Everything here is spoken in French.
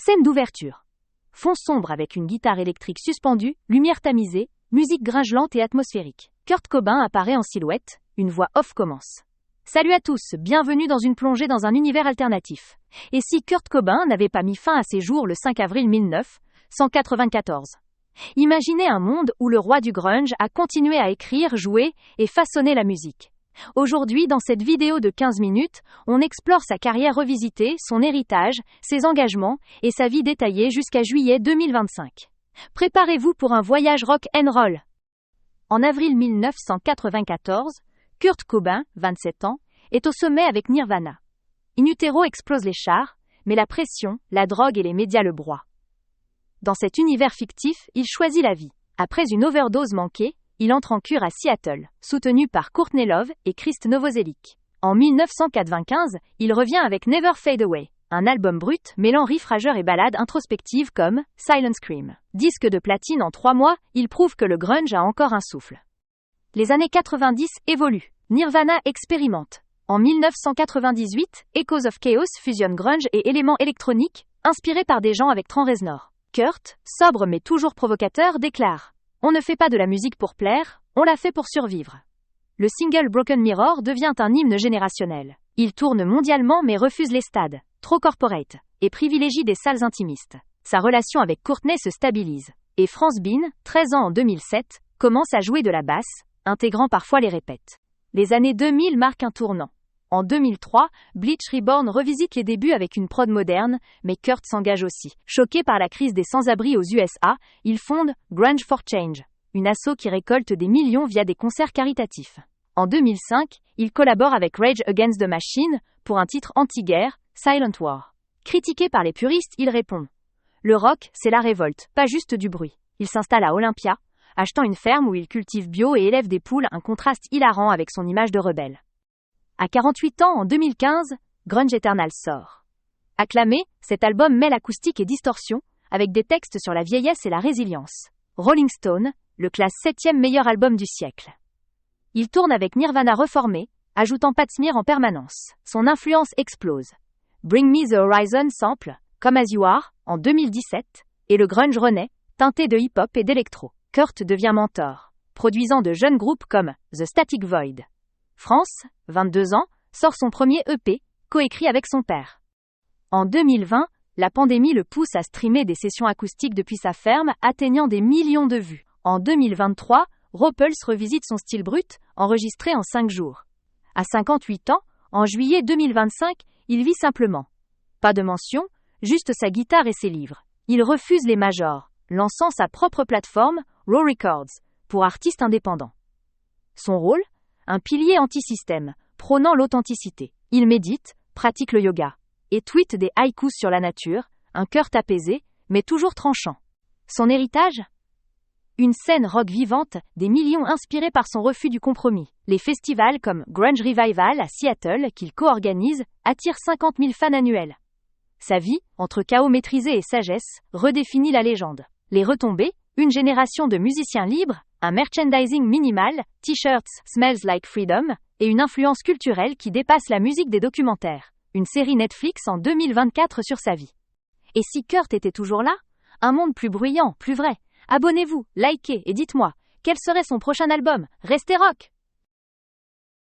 Scène d'ouverture. Fond sombre avec une guitare électrique suspendue, lumière tamisée, musique gringelante et atmosphérique. Kurt Cobain apparaît en silhouette, une voix off commence. Salut à tous, bienvenue dans une plongée dans un univers alternatif. Et si Kurt Cobain n'avait pas mis fin à ses jours le 5 avril 1994? Imaginez un monde où le roi du grunge a continué à écrire, jouer et façonner la musique. Aujourd'hui, dans cette vidéo de 15 minutes, on explore sa carrière revisitée, son héritage, ses engagements et sa vie détaillée jusqu'à juillet 2025. Préparez-vous pour un voyage rock and roll. En avril 1994, Kurt Cobain, 27 ans, est au sommet avec Nirvana. In Utero explose les charts, mais la pression, la drogue et les médias le broient. Dans cet univers fictif, il choisit la vie. Après une overdose manquée, il entre en cure à Seattle, soutenu par Courtney Love et Krist Novoselic. En 1995, il revient avec Never Fade Away, un album brut mêlant riffs rageurs et ballades introspectives comme Silent Scream. Disque de platine en 3 mois, il prouve que le grunge a encore un souffle. Les années 90 évoluent. Nirvana expérimente. En 1998, Echoes of Chaos fusionne grunge et éléments électroniques, inspirés par des gens avec Trent Reznor. Kurt, sobre mais toujours provocateur, déclare: on ne fait pas de la musique pour plaire, on la fait pour survivre. Le single Broken Mirror devient un hymne générationnel. Il tourne mondialement mais refuse les stades, trop corporate, et privilégie des salles intimistes. Sa relation avec Courtney se stabilise. Et France Bean, 13 ans en 2007, commence à jouer de la basse, intégrant parfois les répètes. Les années 2000 marquent un tournant. En 2003, Bleach Reborn revisite les débuts avec une prod moderne, mais Kurt s'engage aussi. Choqué par la crise des sans-abri aux USA, il fonde Grunge for Change, une asso qui récolte des millions via des concerts caritatifs. En 2005, il collabore avec Rage Against the Machine pour un titre anti-guerre, Silent War. Critiqué par les puristes, il répond: le rock, c'est la révolte, pas juste du bruit. Il s'installe à Olympia, achetant une ferme où il cultive bio et élève des poules, un contraste hilarant avec son image de rebelle. À 48 ans en 2015, Grunge Eternal sort. Acclamé, cet album mêle acoustique et distorsion, avec des textes sur la vieillesse et la résilience. Rolling Stone le classe 7e meilleur album du siècle. Il tourne avec Nirvana reformé, ajoutant Pat Smear en permanence. Son influence explose. Bring Me the Horizon sample, Come As You Are, en 2017, et le grunge renaît, teinté de hip-hop et d'électro. Kurt devient mentor, produisant de jeunes groupes comme The Static Void. France, 22 ans, sort son premier EP, coécrit avec son père. En 2020, la pandémie le pousse à streamer des sessions acoustiques depuis sa ferme, atteignant des millions de vues. En 2023, Ropulse revisite son style brut, enregistré en 5 jours. À 58 ans, en juillet 2025, il vit simplement. Pas de mention, juste sa guitare et ses livres. Il refuse les majors, lançant sa propre plateforme, Raw Records, pour artistes indépendants. Son rôle ? Un pilier anti-système, prônant l'authenticité. Il médite, pratique le yoga, et tweete des haïkus sur la nature, un Kurt apaisé, mais toujours tranchant. Son héritage ? Une scène rock vivante, des millions inspirés par son refus du compromis. Les festivals comme Grunge Revival à Seattle, qu'il co-organise, attirent 50 000 fans annuels. Sa vie, entre chaos maîtrisé et sagesse, redéfinit la légende. Les retombées, une génération de musiciens libres, un merchandising minimal, t-shirts Smells Like Freedom, et une influence culturelle qui dépasse la musique des documentaires. Une série Netflix en 2024 sur sa vie. Et si Kurt était toujours là ? Un monde plus bruyant, plus vrai. Abonnez-vous, likez et dites-moi, quel serait son prochain album ? Restez rock !